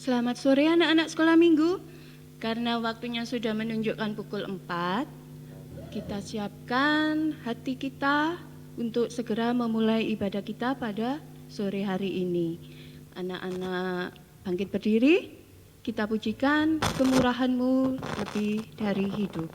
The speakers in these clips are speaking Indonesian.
Selamat sore anak-anak sekolah minggu. Karena waktunya sudah menunjukkan pukul 4, kita siapkan hati kita untuk segera memulai ibadah kita pada sore hari ini. Anak-anak bangkit berdiri, kita pujikan kemurahan-Mu lebih dari hidup.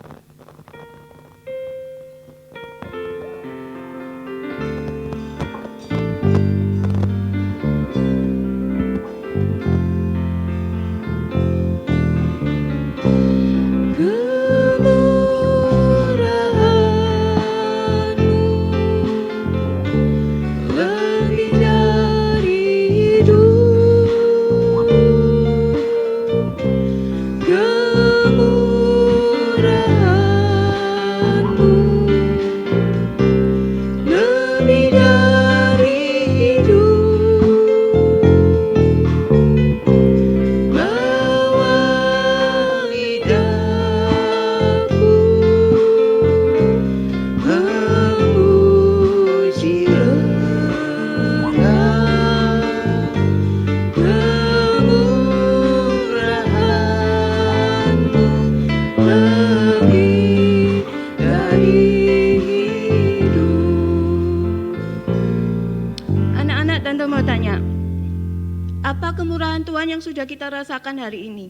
Apa kemurahan Tuhan yang sudah kita rasakan hari ini?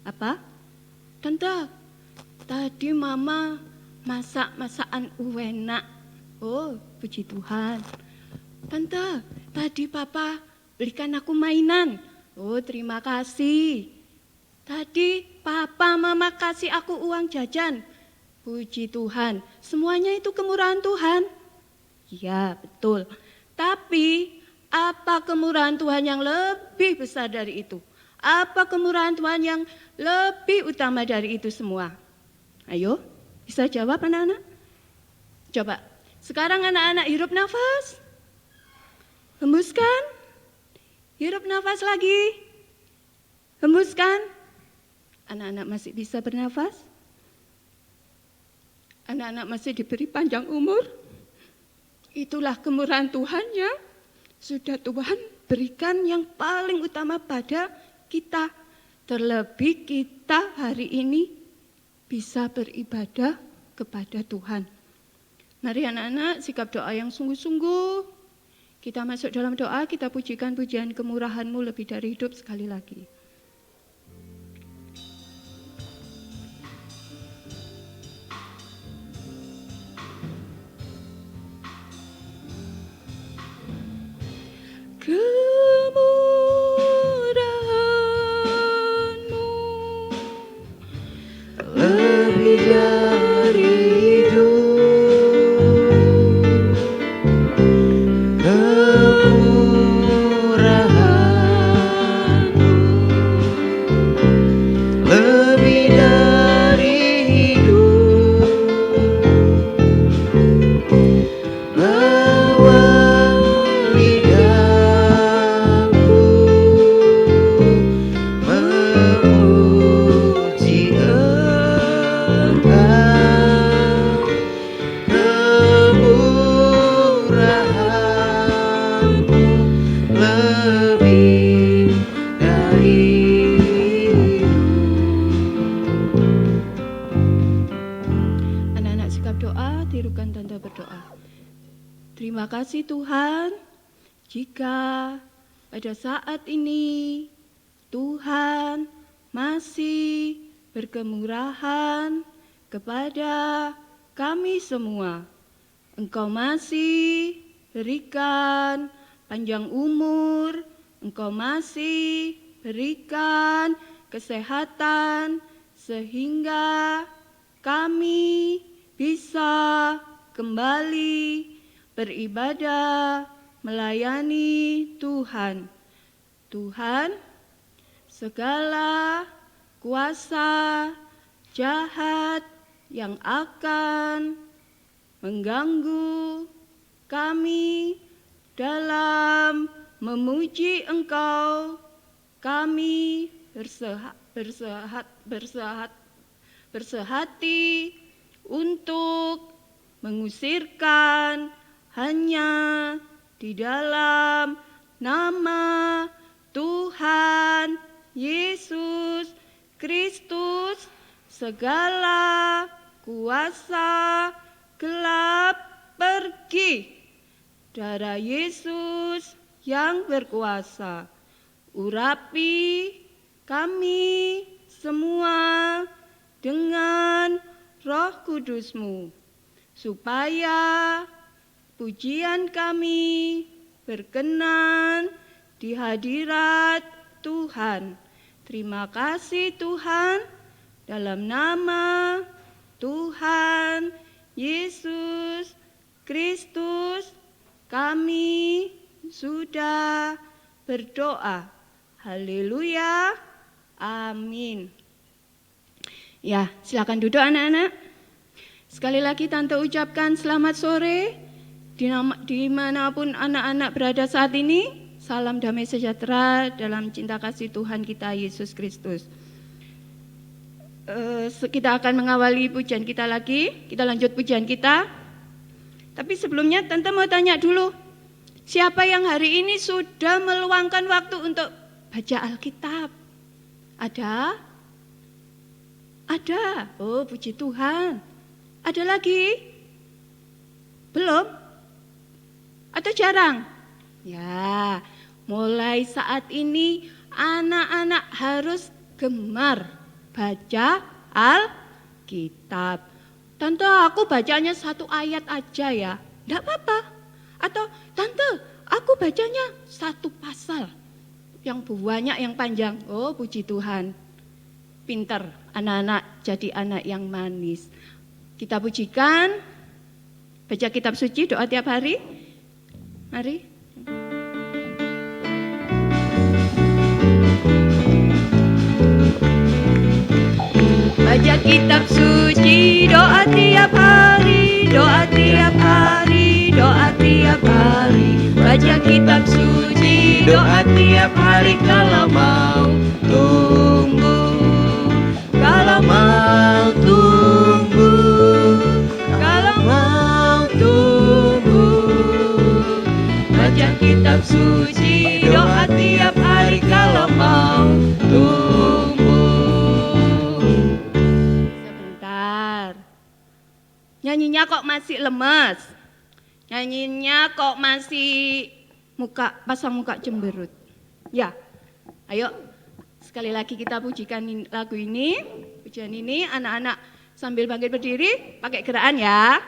Apa? Tante, tadi Mama masak masakan enak. Oh, puji Tuhan. Tante, tadi Papa belikan aku mainan. Oh, terima kasih. Tadi Papa Mama kasih aku uang jajan. Puji Tuhan. Semuanya itu kemurahan Tuhan. Ya, betul. Tapi apa kemurahan Tuhan yang lebih besar dari itu? Apa kemurahan Tuhan yang lebih utama dari itu semua? Ayo, bisa jawab anak-anak? Coba, sekarang anak-anak hirup nafas. Hembuskan. Hirup nafas lagi. Hembuskan. Anak-anak masih bisa bernafas? Anak-anak masih diberi panjang umur? Itulah kemurahan Tuhan ya. Sudah Tuhan berikan yang paling utama pada kita. Terlebih kita hari ini bisa beribadah kepada Tuhan. Mari anak-anak sikap doa yang sungguh-sungguh. Kita masuk dalam doa, kita pujikan pujian kemurahan-Mu lebih dari hidup sekali lagi. Kemurahan-Mu lebih dari hidup. Kemurahan-Mu lebih dari hidup. Anak-anak sikap doa, tirukan tanda berdoa. Terima kasih Tuhan, jika pada saat ini Tuhan masih berkemurahan kepada kami semua. Engkau masih berikan panjang umur, Engkau masih berikan kesehatan sehingga kami bisa kembali beribadah, melayani Tuhan. Tuhan, segala kuasa jahat yang akan mengganggu kami dalam memuji Engkau, kami bersehati untuk mengusirkan hanya di dalam nama Tuhan Yesus Kristus, segala kuasa gelap pergi. Darah Yesus yang berkuasa, urapi kami semua dengan Roh Kudus-Mu, supaya pujian kami berkenan di hadirat Tuhan. Terima kasih Tuhan, dalam nama Tuhan Yesus Kristus kami sudah berdoa. Haleluya, amin. Ya, silakan duduk anak-anak. Sekali lagi Tante ucapkan selamat sore, dimanapun anak-anak berada saat ini. Salam damai sejahtera dalam cinta kasih Tuhan kita Yesus Kristus. Kita akan mengawali pujian kita lagi, kita lanjut pujian kita. Tapi sebelumnya Tante mau tanya dulu, siapa yang hari ini sudah meluangkan waktu untuk baca Alkitab? Ada? Ada. Oh, puji Tuhan. Ada lagi? Belum? Atau jarang? Ya, mulai saat ini anak-anak harus gemar baca Alkitab. Tante, aku bacanya 1 ayat aja ya. Enggak apa-apa. Atau, Tante, aku bacanya 1 pasal. Yang banyak, yang panjang. Oh, puji Tuhan. Pinter anak-anak jadi anak yang manis. Kita pujikan, baca kitab suci, doa tiap hari. Mari. Baca kitab suci, doa tiap hari, doa tiap hari, doa tiap hari. Baca kitab suci, doa tiap hari kalau mau tumbuh, kalau mau tumbuh, kalau mau tumbuh. Baca kitab suci, doa tiap hari kalau mau tumbuh. Nyanyinya kok masih lemes, nyanyinya kok masih pasang muka cemberut. Ya, ayo sekali lagi kita pujikan lagu ini, pujian ini. Anak-anak sambil bangkit berdiri, pakai gerakan ya.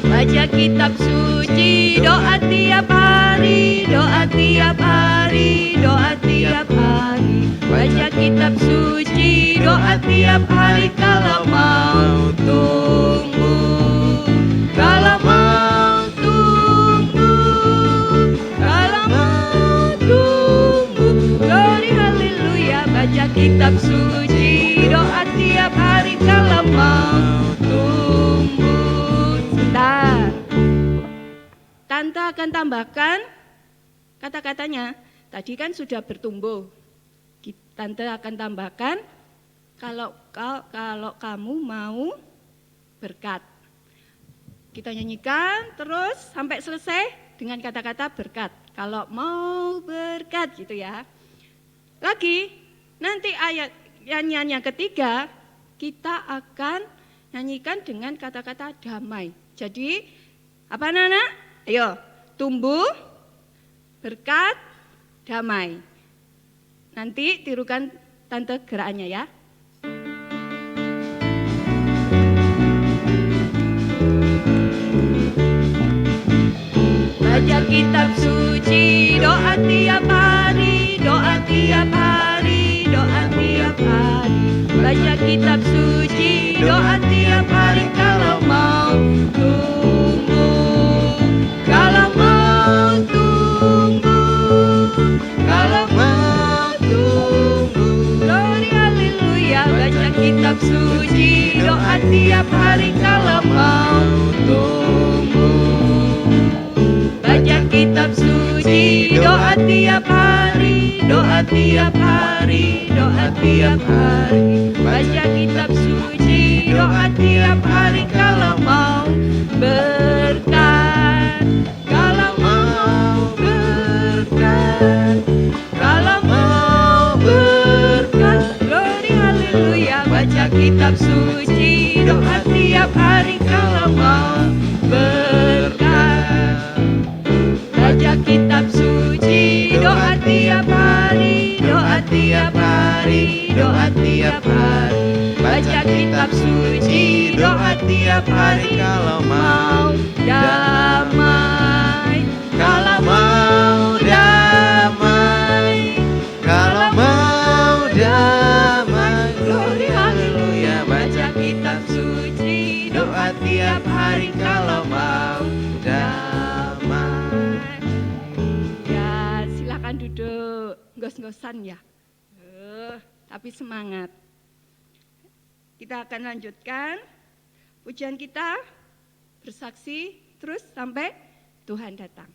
Baca kitab suci, doa tiap hari, doa tiap hari, doa tiap hari. Baca kitab suci, doa tiap hari kalau mau tumbuh, kalau mau tumbuh, kalau mau tumbuh. Glory haleluya. Baca kitab suci, doa tiap hari kalau mau tumbuh. Tante akan tambahkan kata-katanya. Tadi kan sudah bertumbuh. Tante akan tambahkan kalau kamu mau berkat. Kita nyanyikan terus sampai selesai dengan kata-kata berkat. Kalau mau berkat gitu ya. Lagi nanti ayat nyanyian yang ketiga kita akan nyanyikan dengan kata-kata damai. Jadi apa anak-anak? Ayo, tumbuh, berkat, damai. Nanti tirukan Tante gerakannya ya. Baca kitab suci, doa tiap hari, doa tiap hari, doa tiap hari. Baca kitab suci, doa tiap hari kalau mau tumbuh, kalau mau tumbuh, kalau mau tumbuh. Glory haleluya. Baca kitab suci, doa tiap hari kalau mau tumbuh. Baca kitab suci, doa tiap hari, doa tiap hari, doa tiap hari. Baca kitab suci, doa tiap hari kalau mau berkat, kalau mau berkat, kalau mau berkat. Glory haleluya, baca kitab suci, doa tiap hari kalau mau berkat. Baca kitab suci, doa tiap hari, doa tiap hari, doa tiap hari. Baca kitab suci, doa tiap hari kalau mau damai, kalau mau damai, kalau mau damai. Glory haleluya, baca kitab suci, doa tiap hari kalau mau damai. Ya, silakan duduk, ngos-ngosan ya. Tapi semangat. Kita akan lanjutkan pujian kita, bersaksi terus sampai Tuhan datang.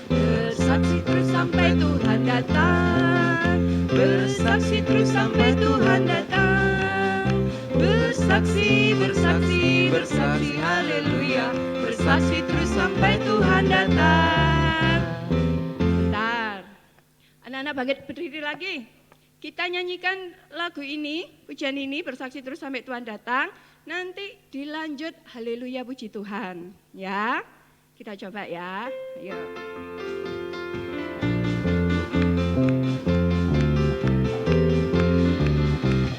Bersaksi terus sampai Tuhan datang, bersaksi terus sampai Tuhan datang. Bersaksi, bersaksi, bersaksi, haleluya. Bersaksi terus sampai Tuhan datang. Bentar, anak-anak bangkit berdiri lagi. Kita nyanyikan lagu ini, pujian ini, bersaksi terus sampai Tuhan datang. Nanti dilanjut haleluya puji Tuhan. Ya, kita coba ya. Ayo.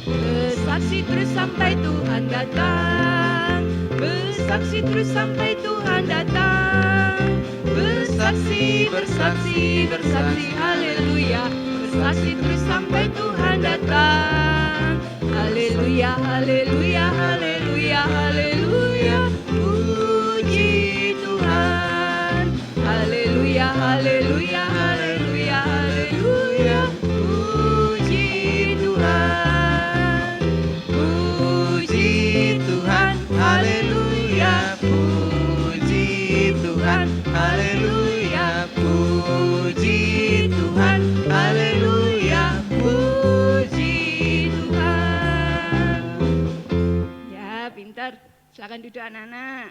Bersaksi terus sampai Tuhan datang, bersaksi terus sampai Tuhan datang. Bersaksi, bersaksi, bersaksi, haleluya. Bersaksi terus sampai Tuhan datang. Haleluya, haleluya, haleluya, haleluya. Puji Tuhan. Haleluya, haleluya, haleluya, haleluya. Puji Tuhan. Puji Tuhan, haleluya. Puji Tuhan, haleluya. Puji Tuhan, haleluya. Puji Tuhan. Ya, pintar. Silakan duduk anak-anak.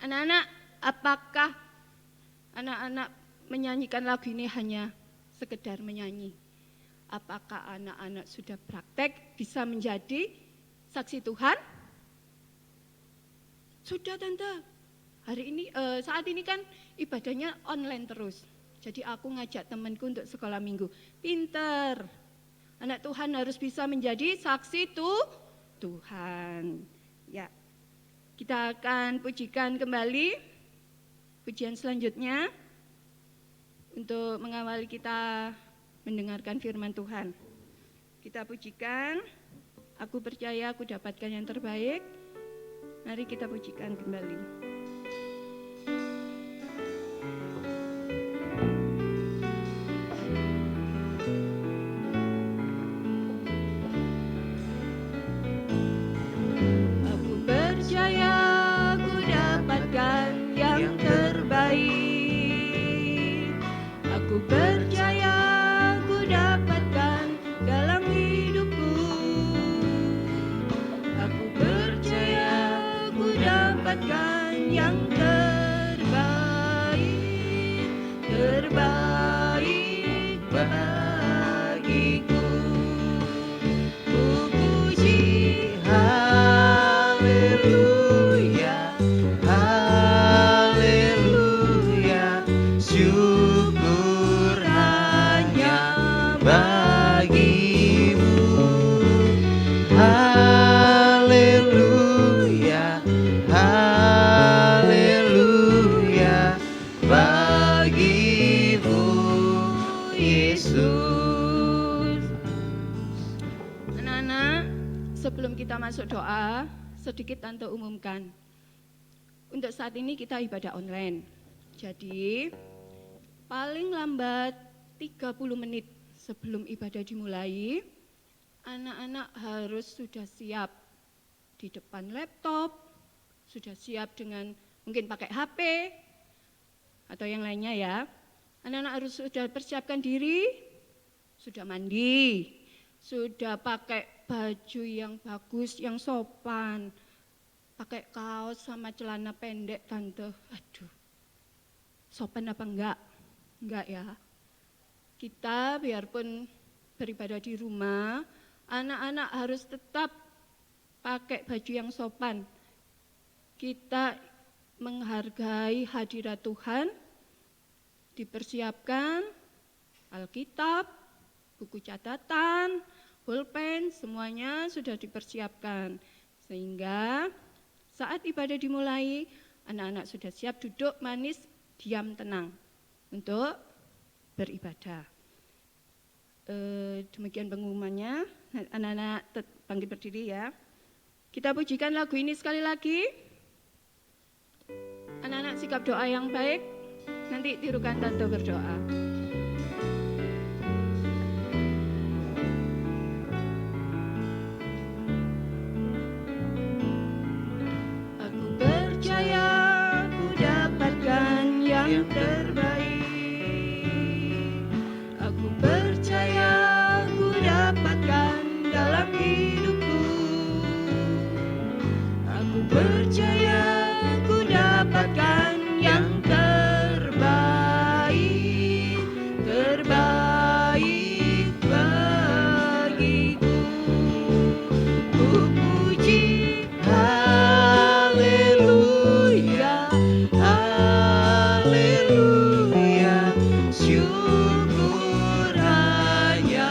Anak-anak, apakah anak-anak menyanyikan lagu ini hanya sekedar menyanyi? Apakah anak-anak sudah praktek bisa menjadi saksi Tuhan? Sudah, Tante. Hari ini, saat ini kan ibadahnya online terus. Jadi aku ngajak temanku untuk sekolah minggu. Pinter. Anak Tuhan harus bisa menjadi saksi Tuhan. Ya. Kita akan pujikan kembali pujian selanjutnya untuk mengawali kita mendengarkan firman Tuhan. Kita pujikan, aku percaya aku dapatkan yang terbaik. Mari kita pujikan kembali. Aku percaya ku dapatkan dalam hidupku. Aku percaya ku dapatkan yang terbaik, terbaik bagiku. Ku puji haleluya, haleluya, syukur hanya bagimu. Haleluya, haleluya, bagimu Yesus. Anak-anak, sebelum kita masuk doa, sedikit Tante umumkan. Untuk saat ini kita ibadah online. Jadi, paling lambat 30 menit sebelum ibadah dimulai, anak-anak harus sudah siap di depan laptop, sudah siap dengan mungkin pakai HP atau yang lainnya ya. Anak-anak harus sudah persiapkan diri, sudah mandi, sudah pakai baju yang bagus, yang sopan, pakai kaos sama celana pendek, Tante. Aduh, sopan apa enggak? Enggak ya. Kita biarpun beribadah di rumah, anak-anak harus tetap pakai baju yang sopan. Kita menghargai hadirat Tuhan, dipersiapkan Alkitab, buku catatan, pulpen, semuanya sudah dipersiapkan. Sehingga saat ibadah dimulai, anak-anak sudah siap duduk manis, diam tenang untuk beribadah. Demikian pengumumannya. Anak-anak bangkit berdiri ya. Kita pujikan lagu ini sekali lagi. Anak-anak sikap doa yang baik. Nanti tirukan Tante berdoa. Aku percaya ku dapatkan yang terbaik. Aku percaya ku dapatkan dalam hidupku. Aku percaya ku dapatkan yang terbaik bagiku. Ku puji haleluya, haleluya, syukur hanya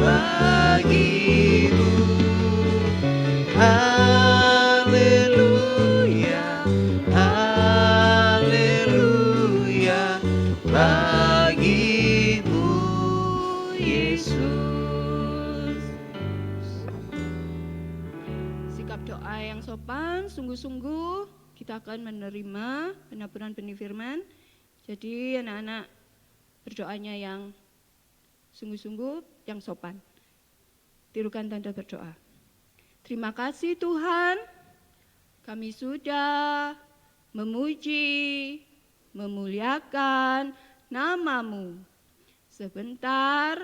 bagimu. Haleluya, haleluya, bagimu Yesus. Sikap doa yang sopan, sungguh-sungguh kita akan menerima penaburan benih firman. Jadi anak-anak berdoanya yang sungguh-sungguh, yang sopan. Tirukan tanda berdoa. Terima kasih Tuhan, kami sudah memuji, memuliakan nama-Mu. Sebentar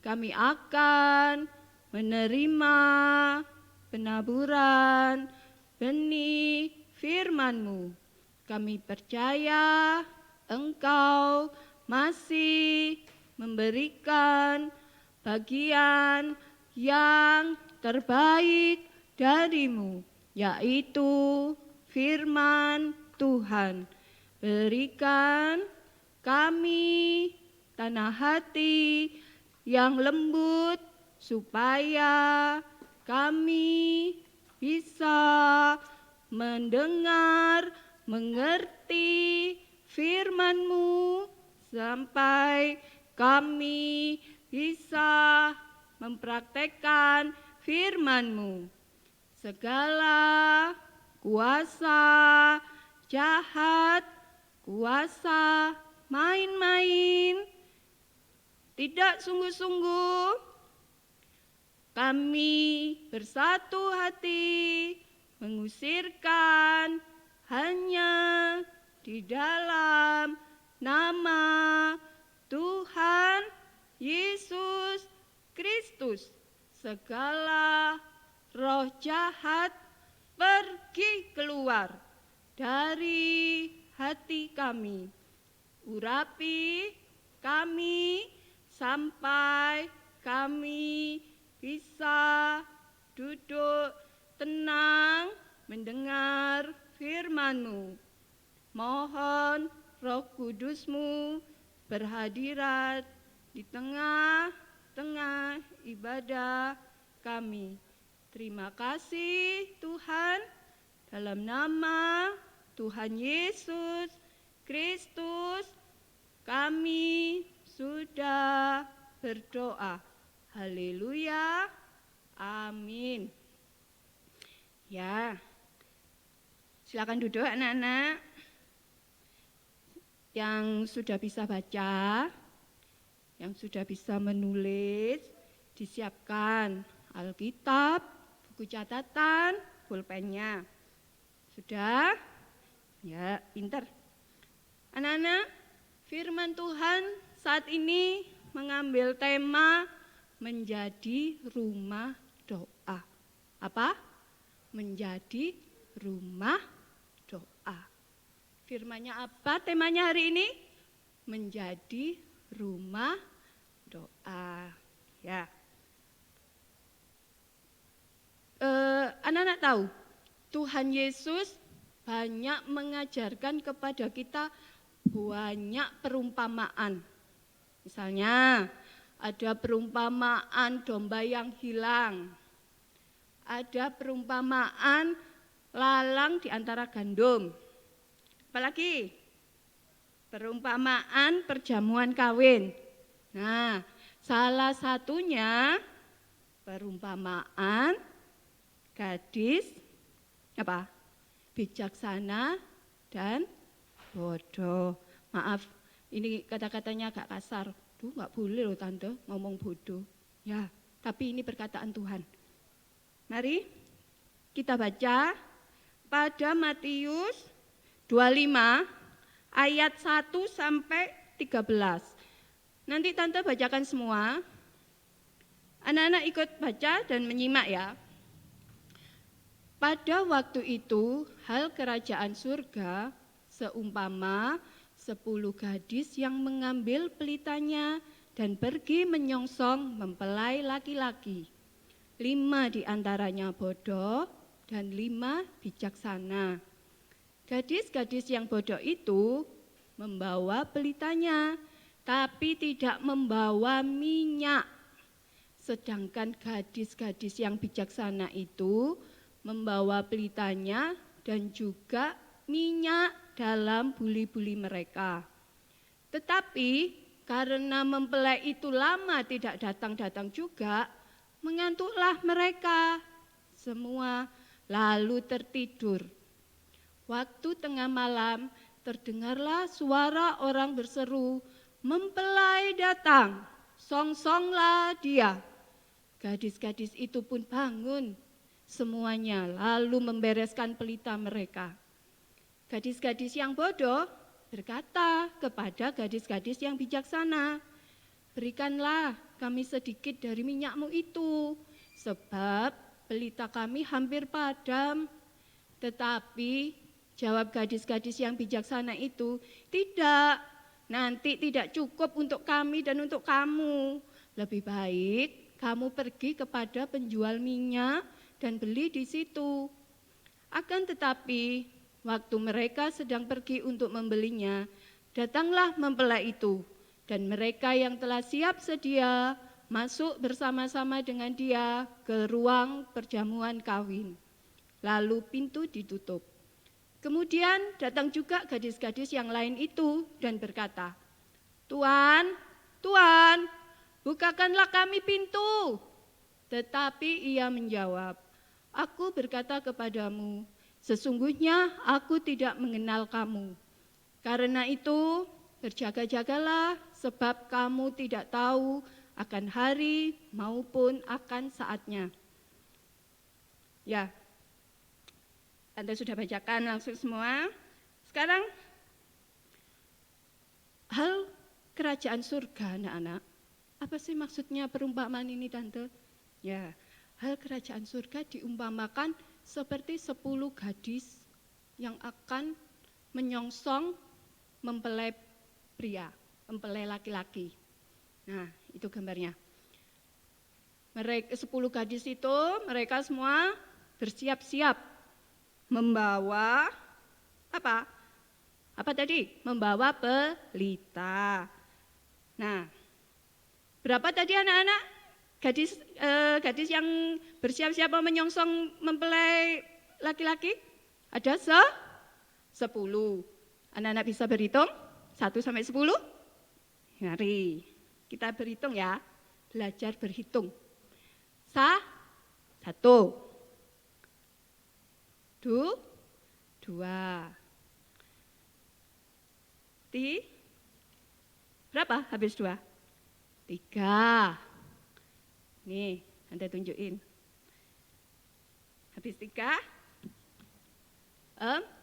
kami akan menerima penaburan benih firman-Mu. Kami percaya Engkau masih memberikan bagian yang terbaik dari-Mu, yaitu firman Tuhan. Berikan kami tanah hati yang lembut supaya kami bisa mendengar, mengerti firman-Mu sampai kami bisa mempraktekkan firman-Mu. Segala kuasa jahat, kuasa main-main, tidak sungguh-sungguh, kami bersatu hati mengusirkan hanya di dalam nama Tuhan Yesus Kristus. Segala roh jahat pergi keluar dari hati kami. Urapi kami sampai kami bisa duduk tenang mendengar firman-Mu. Mohon Roh Kudus-Mu berhadirat di tengah-tengah ibadah kami. Terima kasih Tuhan, dalam nama Tuhan Yesus Kristus kami sudah berdoa. Haleluya, amin. Ya, silakan duduk anak-anak yang sudah bisa baca, yang sudah bisa menulis, disiapkan Alkitab, buku catatan, pulpennya. Sudah? Ya, pintar. Anak-anak, Firman Tuhan saat ini mengambil tema menjadi rumah doa. Apa? Menjadi rumah doa. Firman-Nya apa temanya hari ini? Menjadi rumah doa. Ya. Anak-anak tahu, Tuhan Yesus banyak mengajarkan kepada kita banyak perumpamaan. Misalnya, ada perumpamaan domba yang hilang. Ada perumpamaan lalang di antara gandum. Apalagi? Perumpamaan perjamuan kawin. Nah, salah satunya perumpamaan gadis apa? Bijaksana dan bodoh. Maaf, ini kata-katanya agak kasar. Duh, nggak boleh loh tante ngomong bodoh. Ya, tapi ini perkataan Tuhan. Mari kita baca pada Matius 25 ayat 1 sampai 13. Nanti tante bacakan semua. Anak-anak ikut baca dan menyimak ya. Pada waktu itu, hal kerajaan surga seumpama 10 gadis yang mengambil pelitanya dan pergi menyongsong mempelai laki-laki. 5 di antaranya bodoh dan 5 bijaksana. Gadis-gadis yang bodoh itu membawa pelitanya, tapi tidak membawa minyak. Sedangkan gadis-gadis yang bijaksana itu membawa pelitanya dan juga minyak dalam buli-buli mereka. Tetapi karena mempelai itu lama tidak datang-datang juga, mengantuklah mereka semua lalu tertidur. Waktu tengah malam terdengarlah suara orang berseru, "Mempelai datang, songsonglah dia." Gadis-gadis itu pun bangun semuanya lalu membereskan pelita mereka. Gadis-gadis yang bodoh berkata kepada gadis-gadis yang bijaksana, "Berikanlah kami sedikit dari minyakmu itu, sebab pelita kami hampir padam." Tetapi jawab gadis-gadis yang bijaksana itu, "Tidak, nanti tidak cukup untuk kami dan untuk kamu. Lebih baik kamu pergi kepada penjual minyak dan beli di situ." Akan tetapi waktu mereka sedang pergi untuk membelinya, datanglah mempelai itu, dan mereka yang telah siap sedia masuk bersama-sama dengan dia ke ruang perjamuan kawin. Lalu pintu ditutup. Kemudian datang juga gadis-gadis yang lain itu dan berkata, "Tuan, Tuan, bukakanlah kami pintu." Tetapi ia menjawab, "Aku berkata kepadamu, sesungguhnya aku tidak mengenal kamu. Karena itu berjaga-jagalah, sebab kamu tidak tahu akan hari maupun akan saatnya." Ya, Anda sudah bacakan langsung semua. Sekarang hal kerajaan surga, anak-anak. Apa sih maksudnya perumpamaan ini, Tante? Ya, hal kerajaan surga diumpamakan seperti 10 gadis yang akan menyongsong mempelai pria, mempelai laki-laki. Nah, itu gambarnya. Mereka 10 gadis itu, mereka semua bersiap-siap membawa apa? Apa tadi? Membawa pelita. Nah, berapa tadi anak-anak? Gadis yang bersiap-siap menyongsong mempelai laki-laki? Ada 10. Anak-anak bisa berhitung? 1 sampai 10? Mari, kita berhitung ya. Belajar berhitung. 1, 2, berapa habis 2? 3. Nih, Anda tunjukin. Habis 3, 4.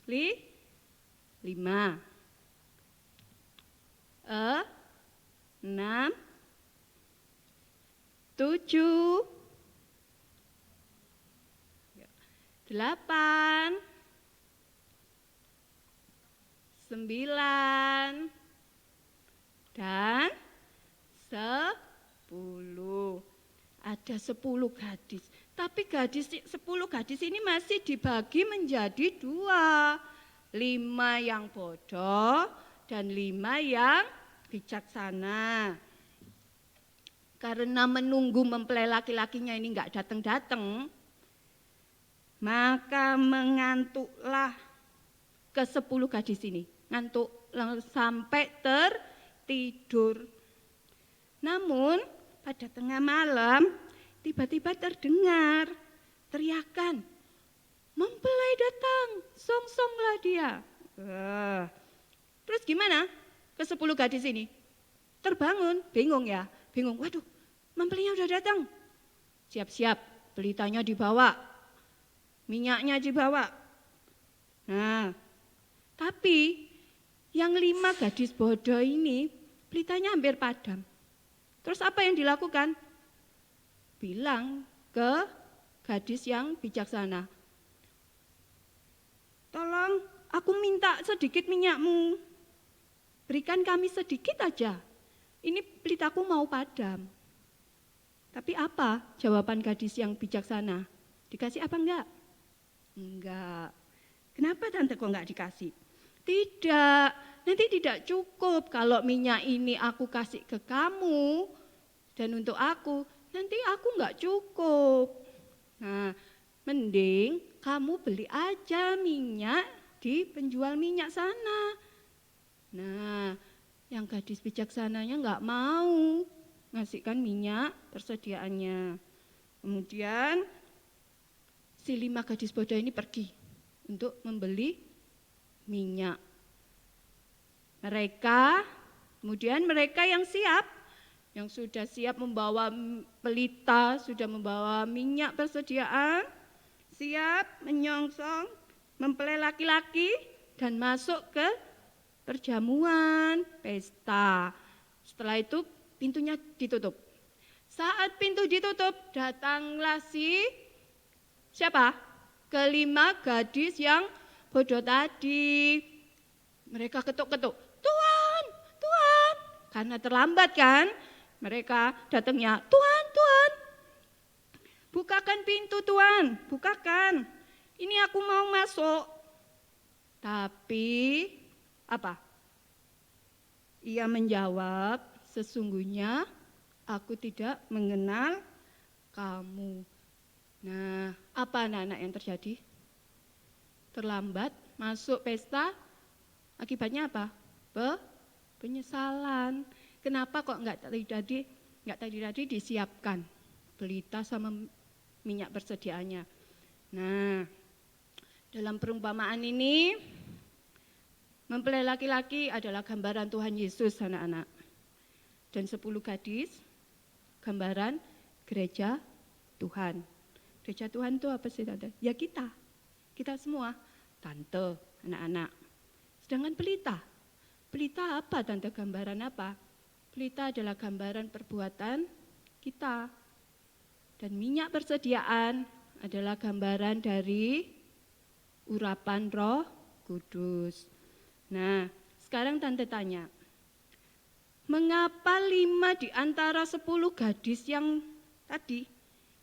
5, 6, 7, 8, 9, dan 10. Ada 10 gadis. Tapi 10 gadis ini masih dibagi menjadi 2. 5 yang bodoh dan 5 yang bijaksana. Karena menunggu mempelai laki-lakinya ini enggak datang-datang, maka mengantuklah ke 10 gadis ini. Ngantuk sampai tertidur. Namun pada tengah malam tiba-tiba terdengar teriakan, mempelai datang, song-songlah dia. Terus gimana? Ke 10 gadis ini terbangun, bingung ya, waduh, mempelainya udah datang. Siap-siap, pelitanya dibawa, minyaknya dibawa. Nah, tapi yang 5 gadis bodoh ini pelitanya hampir padam. Terus apa yang dilakukan? Bilang ke gadis yang bijaksana, tolong aku minta sedikit minyakmu, berikan kami sedikit aja, ini pelitaku mau padam. Tapi apa jawaban gadis yang bijaksana? Dikasih apa enggak? Enggak. Kenapa tante kok enggak dikasih? Tidak, nanti tidak cukup kalau minyak ini aku kasih ke kamu dan untuk aku, nanti aku enggak cukup. Nah, mending kamu beli aja minyak di penjual minyak sana. Nah, yang gadis bijaksananya enggak mau ngasihkan minyak persediaannya. Kemudian si 5 gadis bodoh ini pergi untuk membeli minyak. Kemudian mereka yang siap, yang sudah siap membawa pelita, sudah membawa minyak persediaan, siap menyongsong mempelai laki-laki dan masuk ke perjamuan pesta. Setelah itu pintunya ditutup. Saat pintu ditutup, datanglah siapa? Kelima gadis yang bodoh tadi. Mereka ketuk-ketuk, Tuhan, Tuhan. Karena terlambat kan, mereka datangnya, Tuhan, Tuhan. Bukakan pintu Tuhan, bukakan. Ini aku mau masuk. Tapi apa? Ia menjawab, sesungguhnya aku tidak mengenal kamu. Nah, apa anak-anak yang terjadi? Terlambat masuk pesta, akibatnya apa? Penyesalan. Kenapa kok enggak tadi disiapkan pelita sama minyak persediaannya. Nah, dalam perumpamaan ini mempelai laki-laki adalah gambaran Tuhan Yesus, anak-anak. Dan 10 gadis gambaran gereja Tuhan. Gereja Tuhan itu apa sih, Tante? Ya kita semua, Tante, anak-anak. Sedangkan pelita apa, Tante? Gambaran apa? Pelita adalah gambaran perbuatan kita. Dan minyak persediaan adalah gambaran dari urapan Roh Kudus. Nah, sekarang Tante tanya, mengapa 5 di antara 10 gadis yang tadi,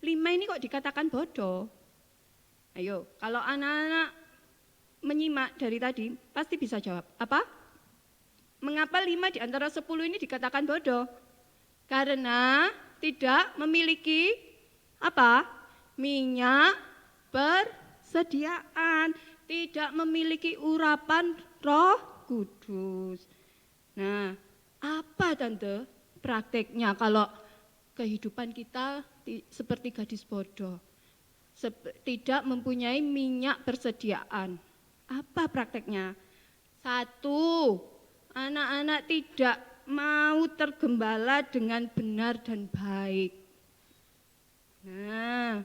5 ini kok dikatakan bodoh? Ayo, kalau anak-anak menyimak dari tadi, pasti bisa jawab. Apa? Mengapa 5 di antara 10 ini dikatakan bodoh? Karena tidak memiliki apa? Minyak persediaan, tidak memiliki urapan Roh Kudus. Nah, apa Tante prakteknya kalau kehidupan kita seperti gadis bodoh? Tidak mempunyai minyak persediaan. Apa prakteknya? 1, anak-anak tidak mau tergembala dengan benar dan baik. Nah,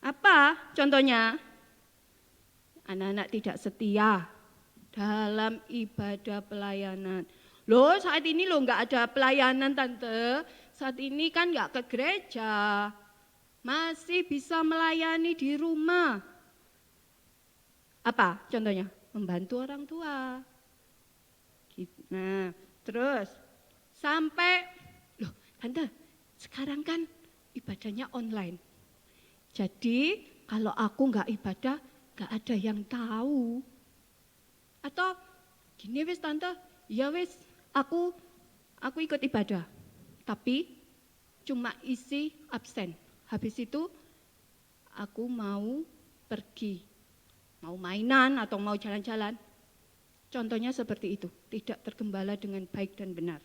apa contohnya? anak-anak tidak setia dalam ibadah pelayanan. Loh saat ini loh nggak ada pelayanan Tante, saat ini kan nggak ke gereja, masih bisa melayani di rumah. Apa contohnya? Membantu orang tua. Nah terus sampai, loh Tante sekarang kan ibadahnya online. Jadi kalau aku nggak ibadah nggak ada yang tahu. Atau gini wis Tante, ya wis aku ikut ibadah. Tapi cuma isi absen. Habis itu aku mau pergi, mau mainan atau mau jalan-jalan. Contohnya seperti itu, tidak tergembala dengan baik dan benar.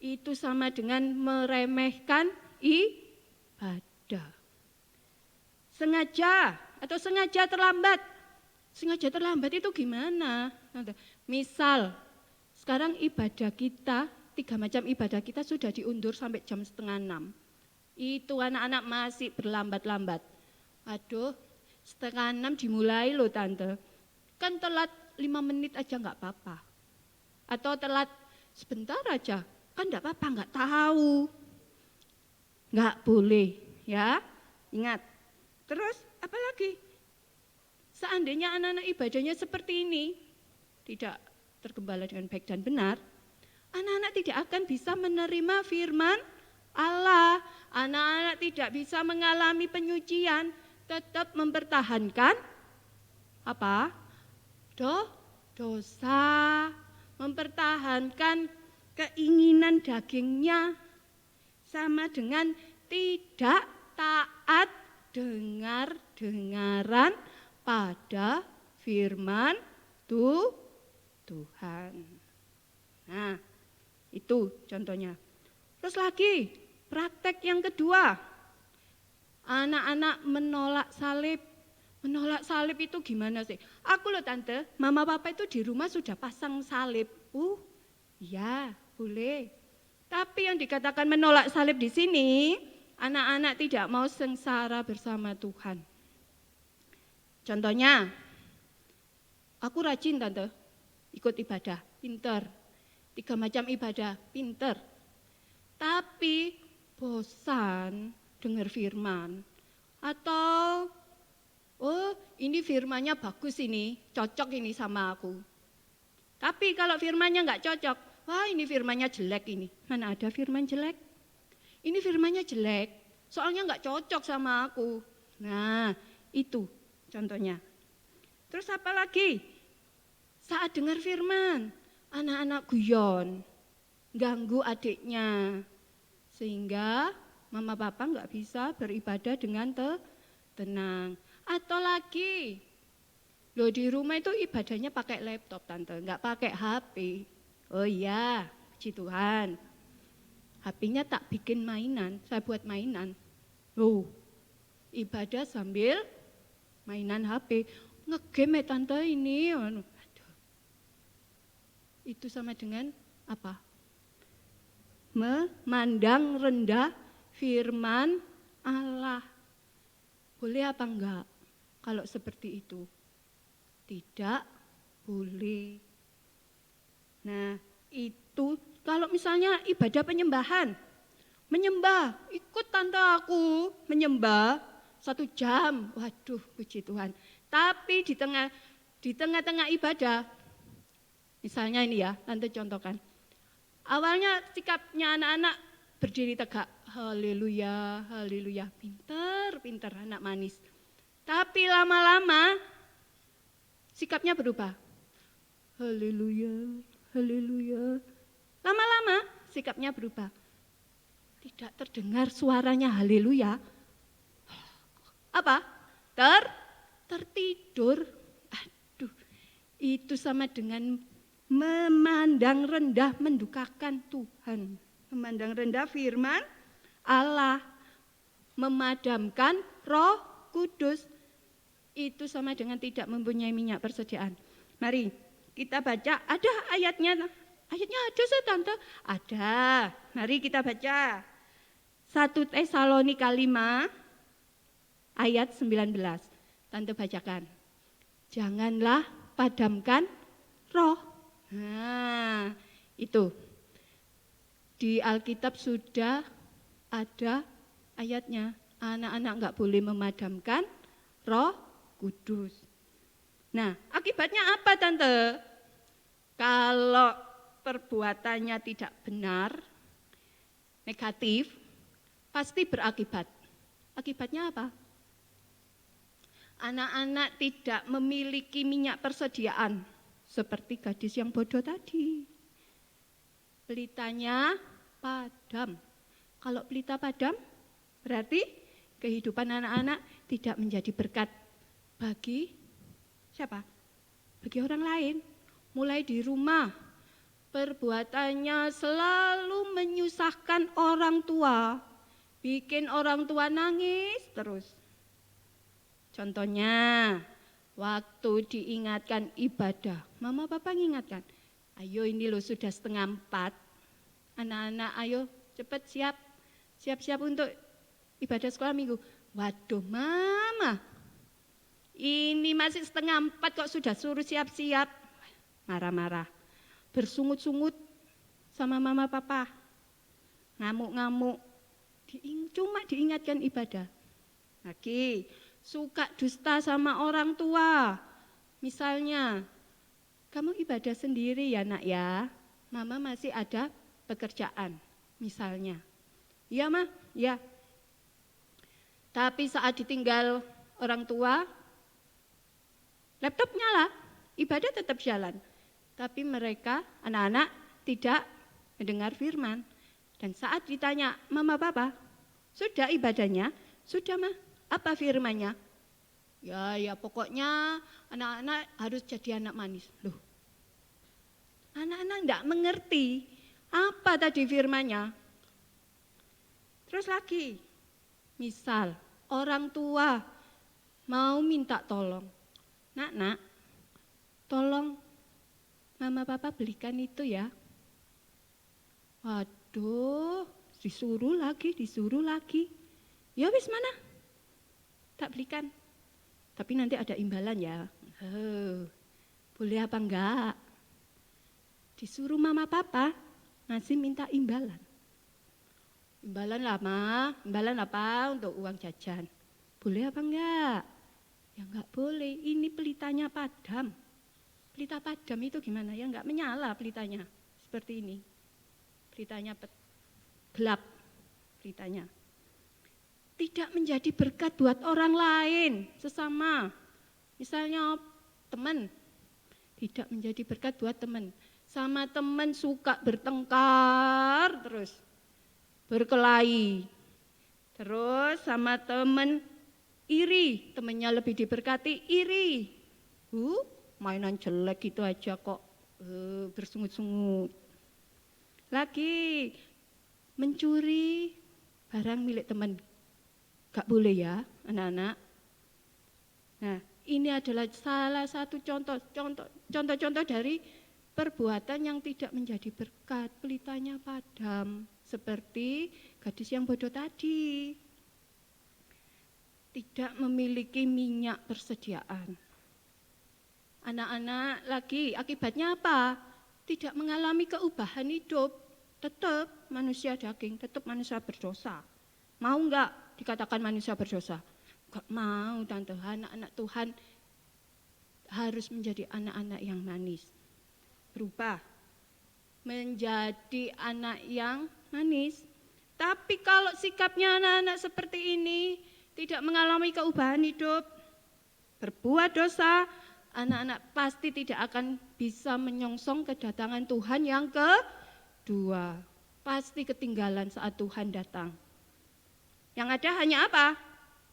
Itu sama dengan meremehkan ibadah. Sengaja atau sengaja terlambat. Sengaja terlambat itu gimana? Misal, sekarang ibadah kita, 3 macam ibadah kita sudah diundur sampai jam 5:30. Itu anak-anak masih berlambat-lambat. Aduh, 5:30 dimulai loh Tante. Kan telat 5 menit aja nggak apa-apa. Atau telat sebentar aja, kan nggak apa-apa, nggak tahu. Nggak boleh, ya. Ingat. Terus apa lagi? Seandainya anak-anak ibadahnya seperti ini, tidak tergembala dengan baik dan benar, anak-anak tidak akan bisa menerima firman Allah. Anak-anak tidak bisa mengalami penyucian, tetap mempertahankan apa? Dosa, mempertahankan keinginan dagingnya, sama dengan tidak taat dengar-dengaran pada firman Tuhan. Nah, itu contohnya. Terus lagi, praktek yang kedua, anak-anak menolak salib. Menolak salib itu gimana sih? Aku loh Tante, mama papa itu di rumah sudah pasang salib. Ya boleh. Tapi yang dikatakan menolak salib di sini, anak-anak tidak mau sengsara bersama Tuhan. Contohnya, aku rajin Tante, ikut ibadah, pinter. 3 macam ibadah, pinter. Tapi bosan dengar firman. Atau ini firmannya bagus ini, cocok ini sama aku. Tapi kalau firmannya nggak cocok, wah ini firmannya jelek ini. Mana ada firman jelek? Ini firmannya jelek, soalnya nggak cocok sama aku. Nah, itu contohnya. Terus apa lagi? Saat dengar firman, anak-anak guyon, ganggu adiknya. Sehingga mama papa nggak bisa beribadah dengan tenang. Atau lagi, loh di rumah itu ibadahnya pakai laptop Tante, nggak pakai HP. Oh iya, puji Tuhan. HP-nya tak bikin mainan, saya buat mainan. Loh, ibadah sambil mainan HP. Ngegame ya Tante ini. Aduh. Itu sama dengan apa? Memandang rendah firman Allah. Boleh apa enggak? Kalau seperti itu, tidak boleh. Nah, itu kalau misalnya ibadah penyembahan, menyembah, ikut Tante aku menyembah 1 jam, waduh puji Tuhan. Tapi di tengah-tengah ibadah, misalnya ini ya, Tante contohkan. Awalnya sikapnya anak-anak berdiri tegak, haleluya, haleluya, pinter anak manis. Tapi lama-lama sikapnya berubah. Haleluya, haleluya. Lama-lama sikapnya berubah. Tidak terdengar suaranya haleluya. Apa? Tertidur. Aduh, itu sama dengan memandang rendah, mendukakan Tuhan. Memandang rendah firman Allah. Memadamkan Roh Kudus. Itu sama dengan tidak mempunyai minyak persediaan. Mari kita baca, ada ayatnya. Ayatnya ada sih Tante? Ada. Mari kita baca. 1 Tesalonika 5 ayat 19. Tante bacakan. Janganlah padamkan roh. Nah, itu. Di Alkitab sudah ada ayatnya. Anak-anak enggak boleh memadamkan Roh Kudus. Nah, akibatnya apa, Tante? Kalau perbuatannya tidak benar, negatif, pasti berakibat. Akibatnya apa? Anak-anak tidak memiliki minyak persediaan, seperti gadis yang bodoh tadi. Pelitanya padam. Kalau pelita padam, berarti kehidupan anak-anak tidak menjadi berkat bagi siapa? Bagi orang lain. Mulai di rumah, perbuatannya selalu menyusahkan orang tua, bikin orang tua nangis terus. Contohnya, waktu diingatkan ibadah, mama papa mengingatkan, ayo ini loh sudah 3:30, anak-anak ayo cepat siap-siap untuk ibadah sekolah minggu. Waduh mama, ini masih 3:30 kok sudah suruh siap-siap. Marah-marah, bersungut-sungut sama mama papa, ngamuk-ngamuk, cuma diingatkan ibadah. Lagi, suka dusta sama orang tua. Misalnya, kamu ibadah sendiri ya nak ya, mama masih ada pekerjaan. Misalnya, iya mah, ya. Tapi saat ditinggal orang tua, laptop nyala, ibadah tetap jalan. Tapi mereka, anak-anak tidak mendengar firman. Dan saat ditanya, mama papa, sudah ibadahnya? Sudah mah, apa firmannya? Ya pokoknya anak-anak harus jadi anak manis. Loh, anak-anak enggak mengerti apa tadi firmannya. Terus lagi, misal orang tua mau minta tolong, nak, tolong mama papa belikan itu ya. Waduh, disuruh lagi. Ya wis mana? Tak belikan. Tapi nanti ada imbalan ya. Boleh apa enggak? Disuruh mama papa masih minta imbalan. Imbalan lah ma, imbalan apa untuk uang jajan. Boleh apa enggak? Ya enggak boleh, ini pelitanya padam. Pelita padam itu gimana? Ya enggak menyala pelitanya, seperti ini. Pelitanya gelap, pelitanya. Tidak menjadi berkat buat orang lain, sesama. Misalnya teman, tidak menjadi berkat buat teman. Sama teman suka bertengkar terus, berkelahi. Terus sama teman iri, temannya lebih diberkati, iri. Mainan jelek gitu aja kok, bersungut-sungut. Lagi mencuri barang milik teman, gak boleh ya anak-anak. Nah, ini adalah salah satu contoh dari perbuatan yang tidak menjadi berkat, pelitanya padam, seperti gadis yang bodoh tadi. Tidak memiliki minyak persediaan. Anak-anak lagi, akibatnya apa? Tidak mengalami keubahan hidup, tetap manusia daging, tetap manusia berdosa. Mau enggak dikatakan manusia berdosa? Enggak mau, tante. Anak-anak Tuhan harus menjadi anak-anak yang manis. Berubah menjadi anak yang manis. Tapi kalau sikapnya anak-anak seperti ini, tidak mengalami keubahan hidup, berbuat dosa, anak-anak pasti tidak akan bisa menyongsong kedatangan Tuhan yang kedua. Pasti ketinggalan saat Tuhan datang. Yang ada hanya apa?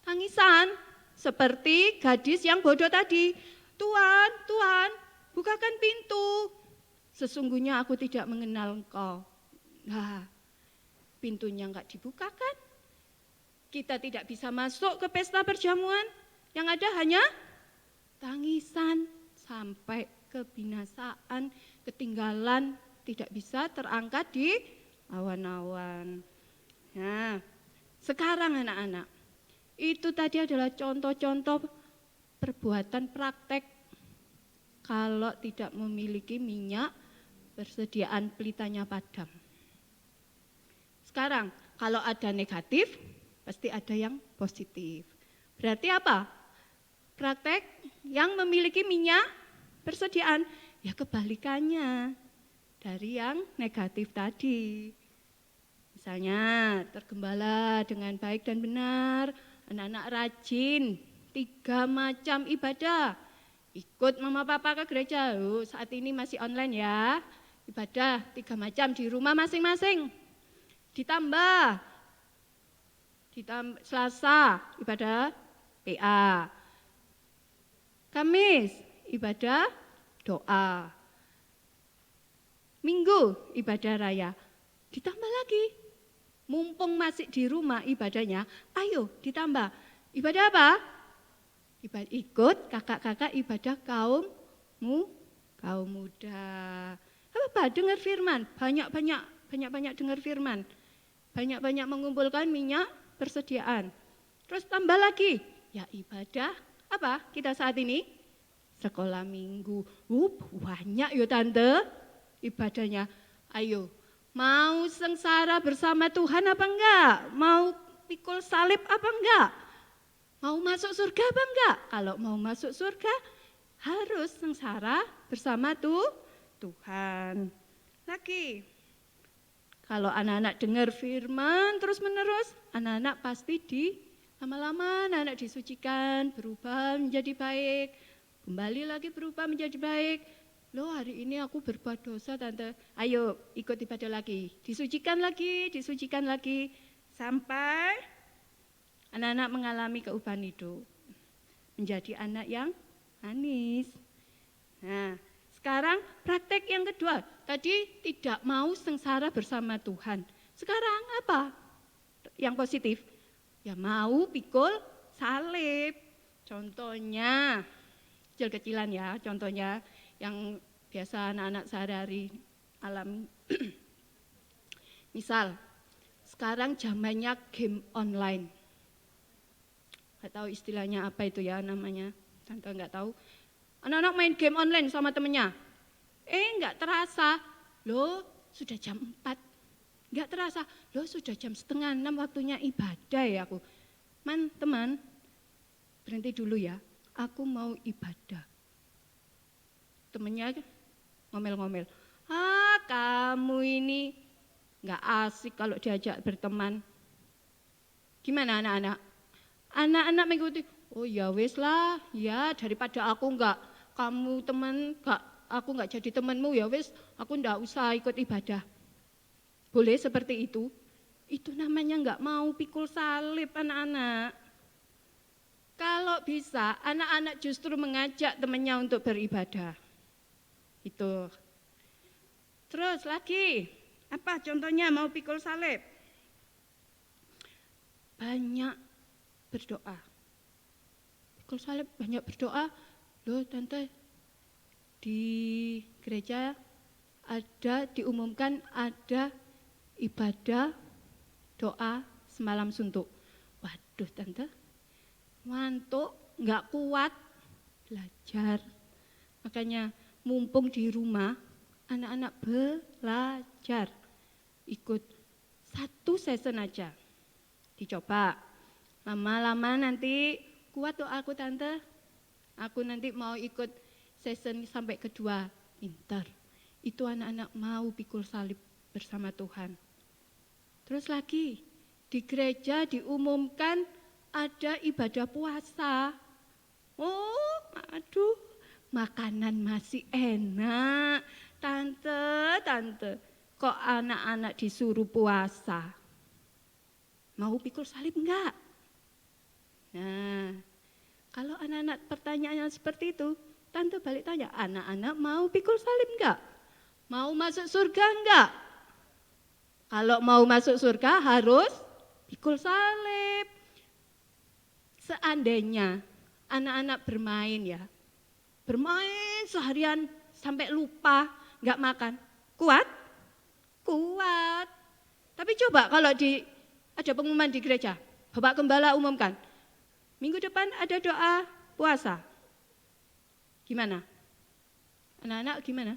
Tangisan, seperti gadis yang bodoh tadi. Tuhan, bukakan pintu. Sesungguhnya aku tidak mengenal engkau. Nah, pintunya enggak dibukakan. Kita tidak bisa masuk ke pesta perjamuan. Yang ada hanya tangisan sampai kebinasaan, ketinggalan, tidak bisa terangkat di awan-awan. Nah, sekarang anak-anak, itu tadi adalah contoh-contoh perbuatan praktek kalau tidak memiliki minyak persediaan pelitanya padam. Sekarang kalau ada negatif, pasti ada yang positif. Berarti apa? Praktek yang memiliki minyak persediaan, ya kebalikannya dari yang negatif tadi. Misalnya tergembala dengan baik dan benar, anak-anak rajin 3 macam ibadah. Ikut mama papa ke gereja, saat ini masih online ya. Ibadah 3 macam di rumah masing-masing. Ditambah Selasa ibadah PA. Kamis ibadah doa. Minggu ibadah raya. Ditambah lagi. Mumpung masih di rumah ibadahnya, ayo ditambah. Ibadah apa? Ikut kakak-kakak ibadah kaum muda. Apa? Dengar firman, banyak-banyak dengar firman. Banyak-banyak mengumpulkan minyak persediaan. Terus tambah lagi, ya ibadah apa kita saat ini? Sekolah minggu. Banyak ya tante ibadahnya. Ayo, mau sengsara bersama Tuhan apa enggak? Mau pikul salib apa enggak? Mau masuk surga apa enggak? Kalau mau masuk surga harus sengsara bersama Tuhan. Lagi, kalau anak-anak dengar firman terus menerus, anak-anak pasti lama-lama anak-anak disucikan, berubah menjadi baik, kembali lagi berubah menjadi baik. Loh hari ini aku berbuat dosa tante, ayo ikut ibadah lagi, disucikan lagi, sampai anak-anak mengalami keubahan hidup, menjadi anak yang manis. Nah, sekarang praktek yang kedua, tadi tidak mau sengsara bersama Tuhan. Sekarang apa? Yang positif, ya mau pikul salib. Contohnya, kecil-kecilan ya, contohnya yang biasa anak-anak sehari-hari alami. Misal, sekarang zamannya game online. Nggak tahu istilahnya apa itu ya namanya, tante nggak tahu. Anak-anak main game online sama temennya. Nggak terasa, loh sudah jam 4. Nggak terasa, loh sudah jam 5:30 waktunya ibadah ya aku. Teman, berhenti dulu ya, aku mau ibadah. Temennya ngomel-ngomel, kamu ini nggak asik kalau diajak berteman. Gimana anak-anak? Anak-anak mengikuti, oh ya wis lah, ya daripada aku kamu teman, aku nggak jadi temanmu ya wis, aku nggak usah ikut ibadah. Boleh seperti itu? Itu namanya nggak mau pikul salib anak-anak. Kalau bisa, anak-anak justru mengajak temannya untuk beribadah. Itu. Terus lagi, apa contohnya mau pikul salib? Banyak berdoa. Pikul salib banyak berdoa. Loh tante, di gereja diumumkan ada ibadah doa semalam suntuk. Waduh tante, ngantuk, nggak kuat belajar. Makanya mumpung di rumah, anak-anak belajar. Ikut 1 season aja, dicoba. Lama-lama nanti kuat tuh aku tante. Aku nanti mau ikut season sampai kedua, pintar. Itu anak-anak mau pikul salib bersama Tuhan. Terus lagi, di gereja diumumkan ada ibadah puasa. Oh, aduh, makanan masih enak. Tante, kok anak-anak disuruh puasa? Mau pikul salib enggak? Nah, kalau anak-anak pertanyaannya seperti itu, tante balik tanya, anak-anak mau pikul salib enggak? Mau masuk surga enggak? Kalau mau masuk surga harus pikul salib. Seandainya anak-anak bermain seharian sampai lupa, enggak makan, kuat? Kuat. Tapi coba kalau ada pengumuman di gereja, Bapak Gembala umumkan, minggu depan ada doa puasa. Gimana? Anak-anak gimana?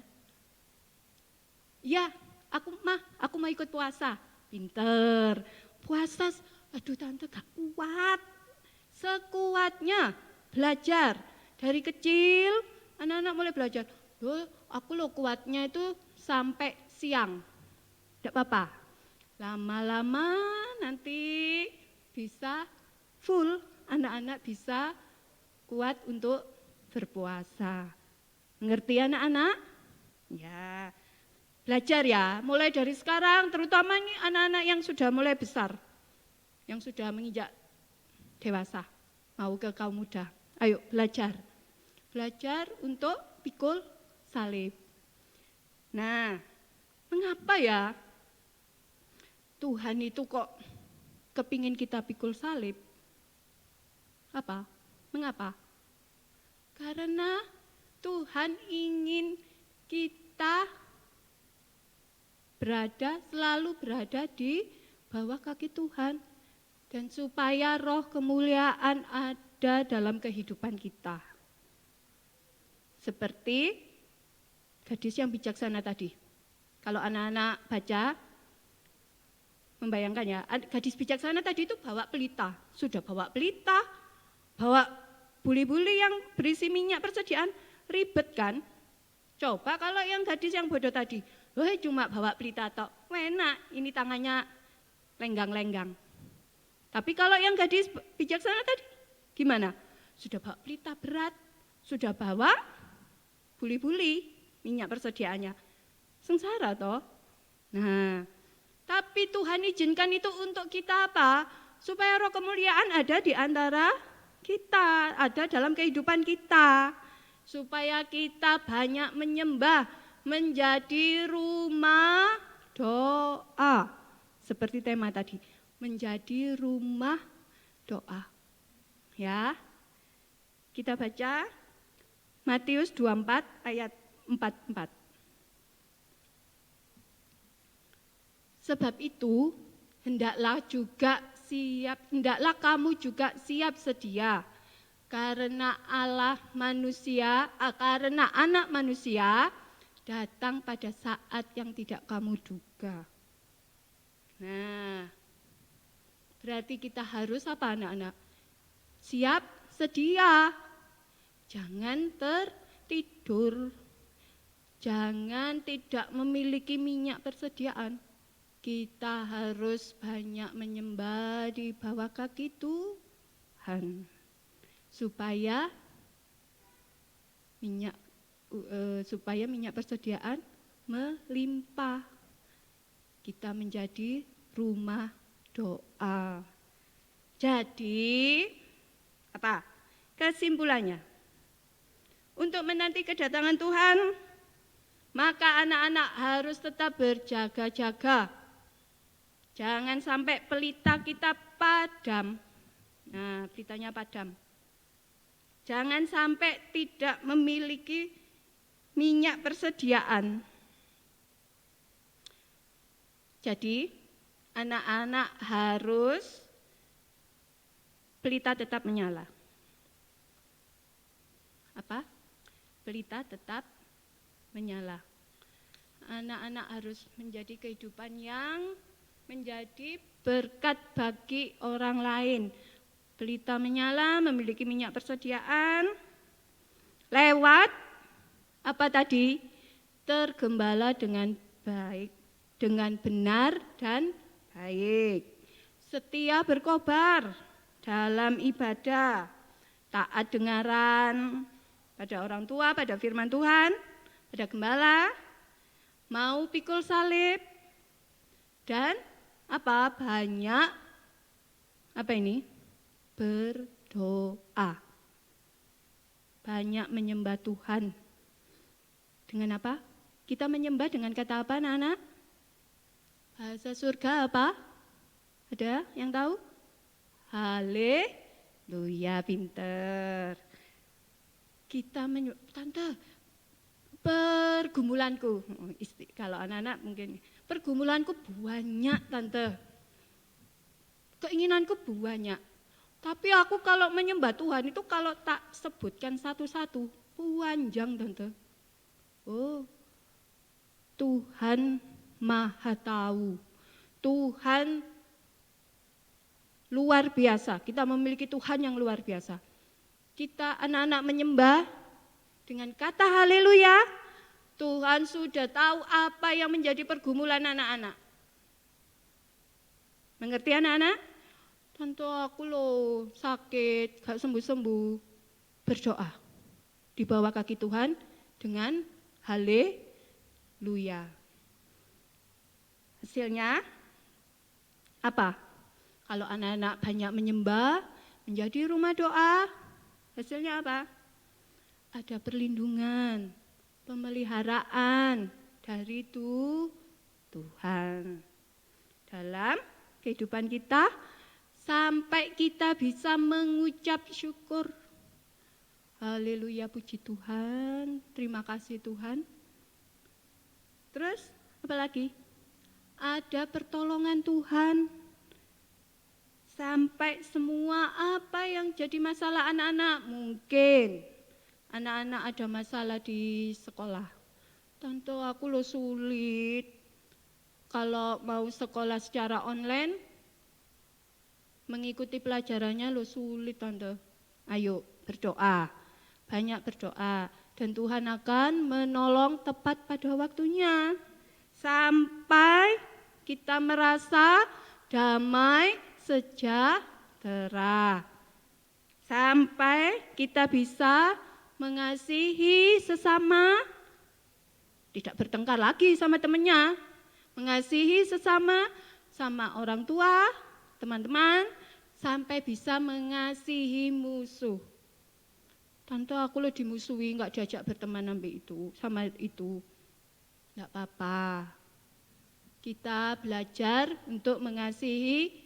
Ya, aku mau ikut puasa. Pinter. Puasa, aduh tante gak kuat. Sekuatnya belajar. Dari kecil anak-anak mulai belajar. Aku kuatnya itu sampai siang. Tidak apa-apa. Lama-lama nanti bisa full, anak-anak bisa kuat untuk berpuasa. Mengerti anak-anak? Ya. Belajar ya, mulai dari sekarang, terutama ini anak-anak yang sudah mulai besar, yang sudah menginjak dewasa, mau ke kaum muda. Ayo belajar, belajar untuk pikul salib. Nah, mengapa ya Tuhan itu kok kepingin kita pikul salib? Apa? Mengapa? Karena Tuhan ingin kita selalu berada di bawah kaki Tuhan, dan supaya roh kemuliaan ada dalam kehidupan kita. Seperti gadis yang bijaksana tadi. Kalau anak-anak baca, membayangkan ya, gadis bijaksana tadi itu bawa pelita, sudah bawa pelita, bawa buli-buli yang berisi minyak persediaan, ribet kan? Coba kalau yang gadis yang bodoh tadi, cuma bawa pelita tok, enak, ini tangannya lenggang-lenggang. Tapi kalau yang gadis bijaksana tadi, gimana? Sudah bawa pelita berat, sudah bawa buli-buli minyak persediaannya, sengsara toh. Nah, tapi Tuhan izinkan itu untuk kita apa? Supaya roh kemuliaan ada di antara kita, ada dalam kehidupan kita. Supaya kita banyak menyembah, menjadi rumah doa. Seperti tema tadi, menjadi rumah doa. Ya. Kita baca Matius 24 ayat 44. Sebab itu, hendaklah kamu juga siap sedia. Karena anak manusia datang pada saat yang tidak kamu duga. Nah, berarti kita harus apa anak-anak? Siap sedia. Jangan tertidur. Jangan tidak memiliki minyak persediaan. Kita harus banyak menyembah di bawah kaki Tuhan. Supaya minyak persediaan melimpah. Kita menjadi rumah doa. Jadi, apa? Kesimpulannya, untuk menanti kedatangan Tuhan, maka anak-anak harus tetap berjaga-jaga. Jangan sampai pelita kita padam. Nah, pelitanya padam. Jangan sampai tidak memiliki minyak persediaan. Jadi, anak-anak harus pelita tetap menyala. Apa? Pelita tetap menyala. Anak-anak harus menjadi kehidupan yang menjadi berkat bagi orang lain. Pelita menyala, memiliki minyak persediaan, lewat apa tadi? Tergembala dengan baik, dengan benar dan baik. Setia berkobar dalam ibadah, taat dengaran pada orang tua, pada firman Tuhan, pada gembala, mau pikul salib, dan apa? Banyak apa ini? Berdoa. Banyak menyembah Tuhan. Dengan apa? Kita menyembah dengan kata apa anak-anak? Bahasa surga apa? Ada yang tahu? Haleluya, pinter. Kita Tante, pergumulanku, kalau anak-anak mungkin, pergumulanku banyak Tante. Keinginanku banyak. Tapi aku kalau menyembah Tuhan itu kalau tak sebutkan satu-satu, panjang Tante. Oh, Tuhan Maha Tahu. Tuhan luar biasa. Kita memiliki Tuhan yang luar biasa. Kita anak-anak menyembah dengan kata haleluya. Tuhan sudah tahu apa yang menjadi pergumulan anak-anak. Mengerti anak-anak? Tante aku loh sakit, gak sembuh-sembuh. Berdoa di bawah kaki Tuhan dengan haleluya. Hasilnya apa? Kalau anak-anak banyak menyembah, menjadi rumah doa, hasilnya apa? Ada perlindungan, pemeliharaan dari Tuhan dalam kehidupan kita sampai kita bisa mengucap syukur. Haleluya, puji Tuhan, terima kasih Tuhan. Terus apa lagi? Ada pertolongan Tuhan sampai semua apa yang jadi masalah anak-anak. Mungkin anak-anak ada masalah di sekolah. Tante aku lo sulit kalau mau sekolah secara online, mengikuti pelajarannya lo sulit tante. Ayo berdoa, banyak berdoa. Dan Tuhan akan menolong tepat pada waktunya. Sampai kita merasa damai sejahtera. Sampai kita bisa mengasihi sesama, tidak bertengkar lagi sama temannya, mengasihi sesama, sama orang tua, teman-teman, sampai bisa mengasihi musuh. Tante aku lo dimusuhi, gak diajak berteman sama itu. Gak apa-apa. Kita belajar untuk mengasihi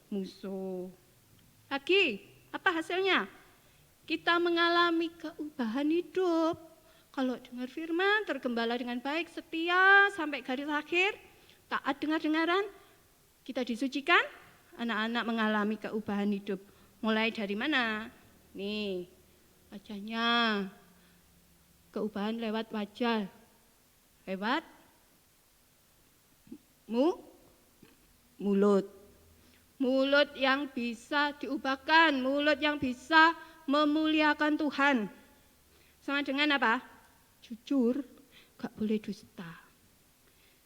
musuh. Lagi, apa hasilnya? Kita mengalami keubahan hidup. Kalau dengar firman, tergembala dengan baik, setia sampai garis akhir, taat dengar-dengaran, kita disucikan, anak-anak mengalami keubahan hidup. Mulai dari mana? Nih, wajahnya. Keubahan lewat wajah. Lewat mulut. Mulut yang bisa diubahkan, mulut yang bisa memuliakan Tuhan. Sama dengan apa? Jujur, gak boleh dusta.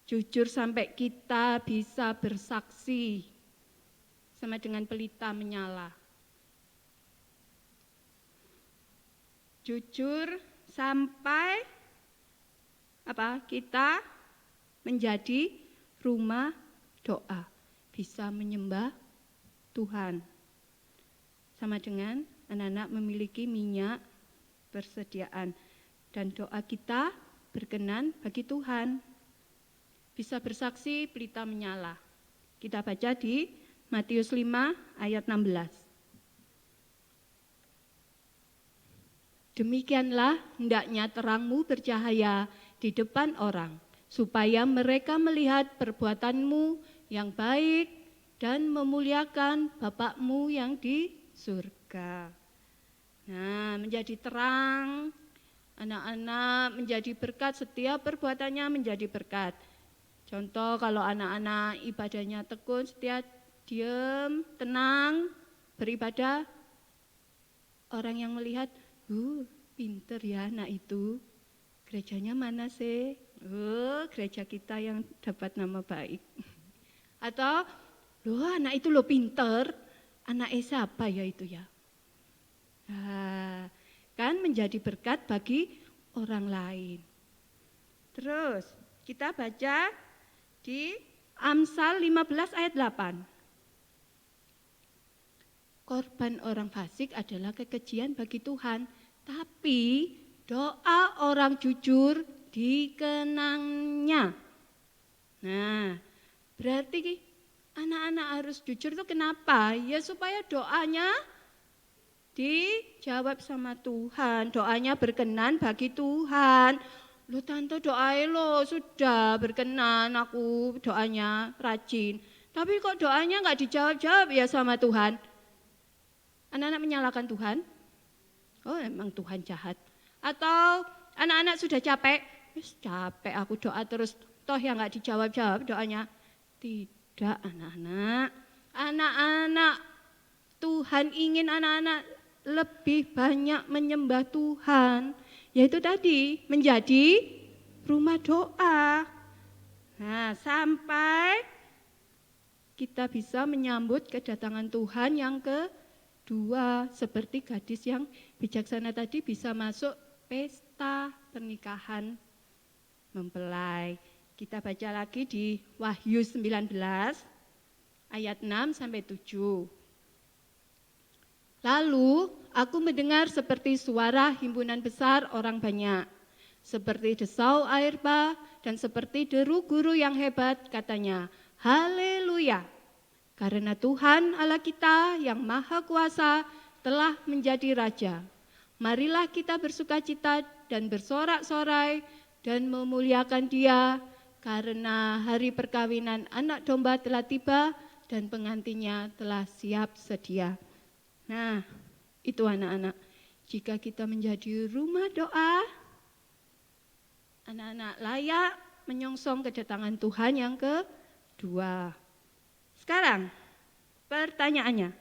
Jujur sampai kita bisa bersaksi. Sama dengan pelita menyala. Jujur sampai apa? Kita menjadi rumah doa, bisa menyembah Tuhan. Sama dengan anak-anak memiliki minyak persediaan dan doa kita berkenan bagi Tuhan. Bisa bersaksi, pelita menyala. Kita baca di Matius 5 ayat 16. Demikianlah hendaknya terangmu bercahaya di depan orang, supaya mereka melihat perbuatanmu yang baik dan memuliakan Bapakmu yang di surga. Nah, menjadi terang, anak-anak menjadi berkat, setiap perbuatannya menjadi berkat. Contoh kalau anak-anak ibadahnya tekun, setia, diam, tenang, beribadah, orang yang melihat, pinter ya anak itu. Gerejanya mana sih? Gereja kita yang dapat nama baik. Atau, anak itu pinter. Anak siapa ya itu ya? Nah, kan menjadi berkat bagi orang lain. Terus, kita baca di Amsal 15 ayat 8. Korban orang fasik adalah kekejian bagi Tuhan, tapi doa orang jujur dikenangnya. Nah, berarti anak-anak harus jujur itu kenapa? Ya supaya doanya dijawab sama Tuhan, doanya berkenan bagi Tuhan. Loh tante doain lo sudah berkenan, aku doanya rajin. Tapi kok doanya gak dijawab-jawab ya sama Tuhan? Anak-anak menyalahkan Tuhan? Oh emang Tuhan jahat. Atau Anak-anak sudah capek? Capek aku doa terus, toh yang nggak dijawab-jawab doanya. Tidak anak-anak. Anak-anak, Tuhan ingin anak-anak lebih banyak menyembah Tuhan. Yaitu tadi, menjadi rumah doa. Nah, sampai kita bisa menyambut kedatangan Tuhan yang kedua. Seperti gadis yang bijaksana tadi bisa masuk pesta pernikahan mempelai. Kita baca lagi di Wahyu 19 ayat 6 sampai 7. Lalu aku mendengar seperti suara himpunan besar orang banyak, seperti desau air bah dan seperti deru guru yang hebat, katanya, haleluya, karena Tuhan Allah kita yang maha kuasa telah menjadi Raja. Marilah kita bersukacita dan bersorak-sorai dan memuliakan Dia, karena hari perkawinan anak domba telah tiba dan pengantinnya telah siap sedia. Nah, itu anak-anak, jika kita menjadi rumah doa, anak-anak layak menyongsong kedatangan Tuhan yang kedua. Sekarang, pertanyaannya,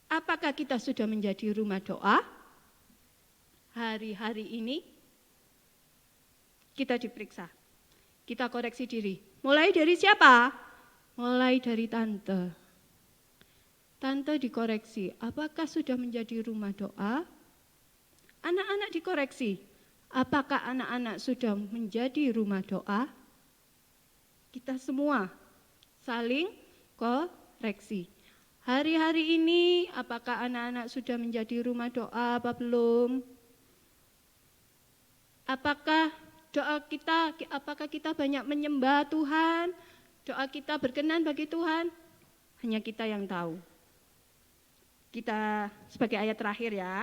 apakah kita sudah menjadi rumah doa? Hari-hari ini kita diperiksa, kita koreksi diri. Mulai dari siapa? Mulai dari tante. Tante dikoreksi, apakah sudah menjadi rumah doa? Anak-anak dikoreksi, apakah anak-anak sudah menjadi rumah doa? Kita semua saling koreksi. Hari-hari ini apakah anak-anak sudah menjadi rumah doa apa belum? Apakah kita banyak menyembah Tuhan? Doa kita berkenan bagi Tuhan? Hanya kita yang tahu. Kita sebagai ayat terakhir ya,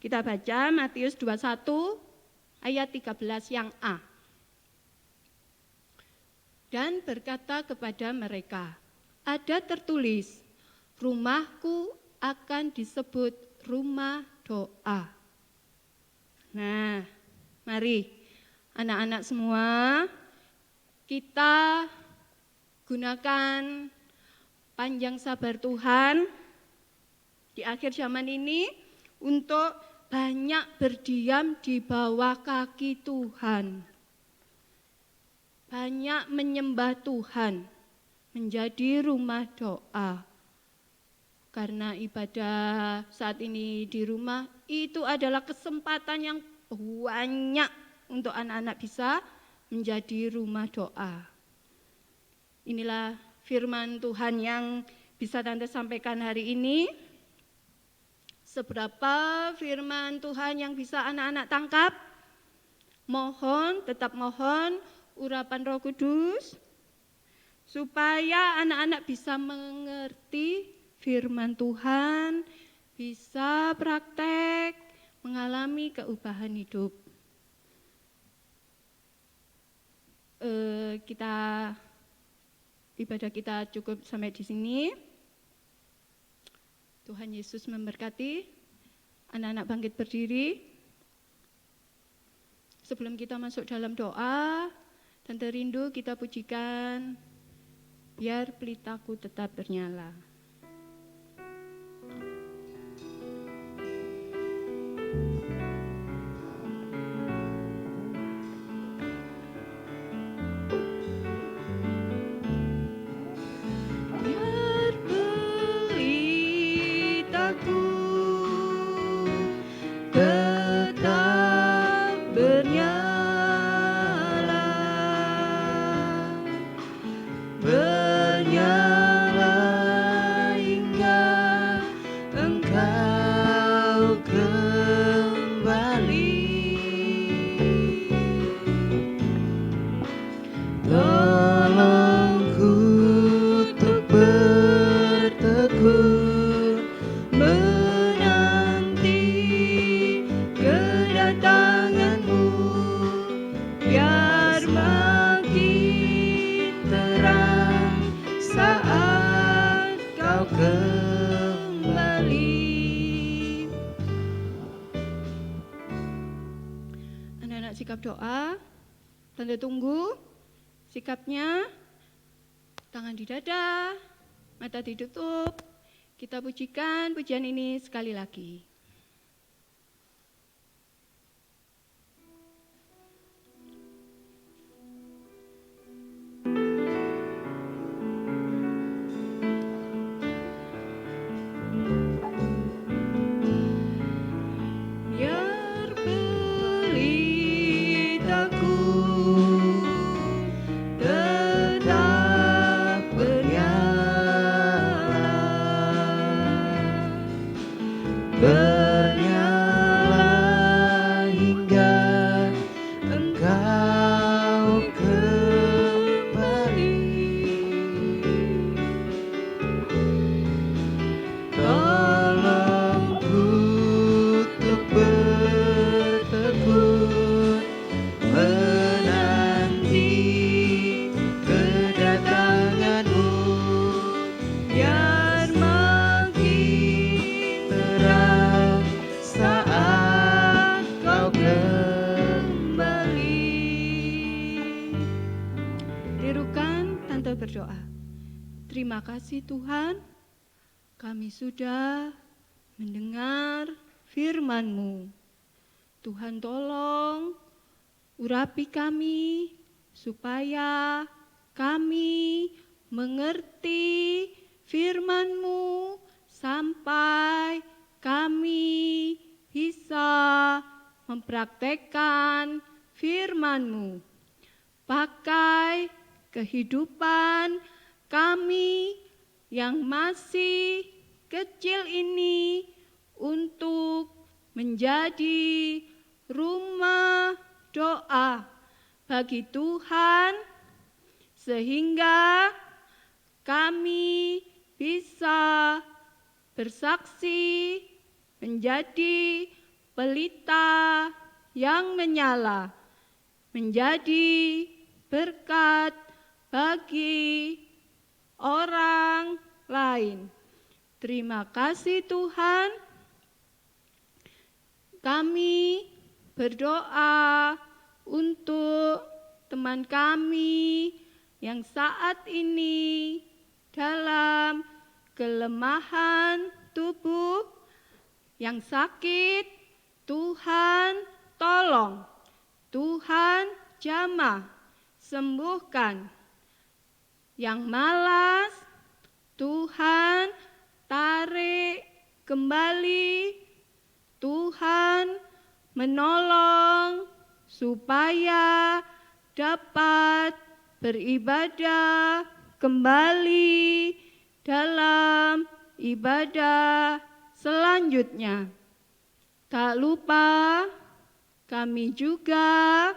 kita baca Matius 21 ayat 13 yang A. Dan berkata kepada mereka, ada tertulis, rumahku akan disebut rumah doa. Nah, mari anak-anak semua, kita gunakan panjang sabar Tuhan di akhir zaman ini untuk banyak berdiam di bawah kaki Tuhan. Banyak menyembah Tuhan, menjadi rumah doa. Karena ibadah saat ini di rumah itu adalah kesempatan yang banyak untuk anak-anak bisa menjadi rumah doa. Inilah firman Tuhan yang bisa Tante sampaikan hari ini. Seberapa firman Tuhan yang bisa anak-anak tangkap? Tetap mohon urapan Roh Kudus supaya anak-anak bisa mengerti firman Tuhan, bisa praktek, mengalami keubahan hidup. Ibadah kita cukup sampai di sini. Tuhan Yesus memberkati. Anak-anak bangkit berdiri. Sebelum kita masuk dalam doa, Tante rindu kita pujikan, biar pelitaku tetap bernyala. Biar makin terang saat sikap doa. Tanda tunggu. Sikapnya tangan di dada, mata ditutup. Kita pujikan pujian ini sekali lagi. Berdoa. Terima kasih Tuhan, kami sudah mendengar firman-Mu. Tuhan tolong urapi kami supaya kami mengerti firman-Mu sampai kami bisa mempraktekkan firman-Mu. Pakai kehidupan kami yang masih kecil ini untuk menjadi rumah doa bagi Tuhan, sehingga kami bisa bersaksi menjadi pelita yang menyala, menjadi berkat bagi orang lain. Terima kasih Tuhan. Kami berdoa untuk teman kami yang saat ini dalam kelemahan tubuh, yang sakit. Tuhan tolong, Tuhan jamah, sembuhkan. Yang malas, Tuhan tarik kembali. Tuhan menolong supaya dapat beribadah kembali dalam ibadah selanjutnya. Tak lupa kami juga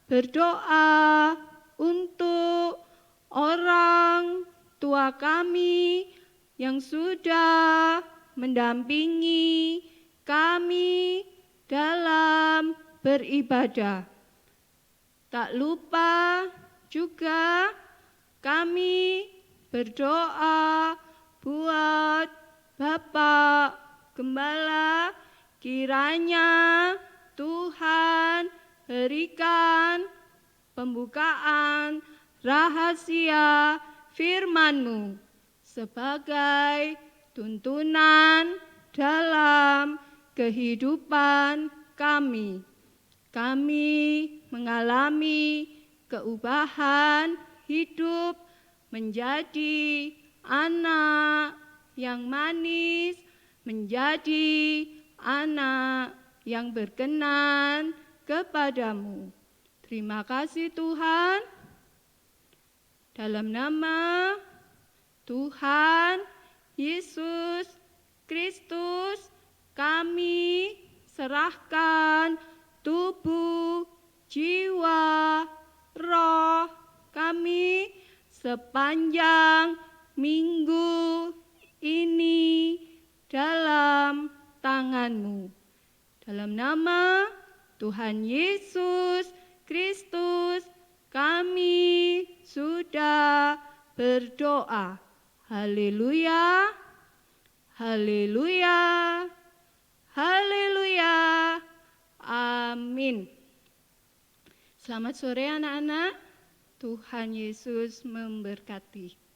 berdoa untuk orang tua kami yang sudah mendampingi kami dalam beribadah. Tak lupa juga kami berdoa buat Bapak Gembala, kiranya Tuhan berikan pembukaan rahasia firman-Mu sebagai tuntunan dalam kehidupan kami. Kami mengalami keubahan hidup menjadi anak yang manis, menjadi anak yang berkenan kepadamu. Terima kasih Tuhan. Dalam nama Tuhan Yesus Kristus, kami serahkan tubuh, jiwa, roh kami sepanjang minggu ini dalam tangan-Mu. Dalam nama Tuhan Yesus Kristus, kami sudah berdoa. Haleluya, haleluya, haleluya, amin. Selamat sore anak-anak. Tuhan Yesus memberkati.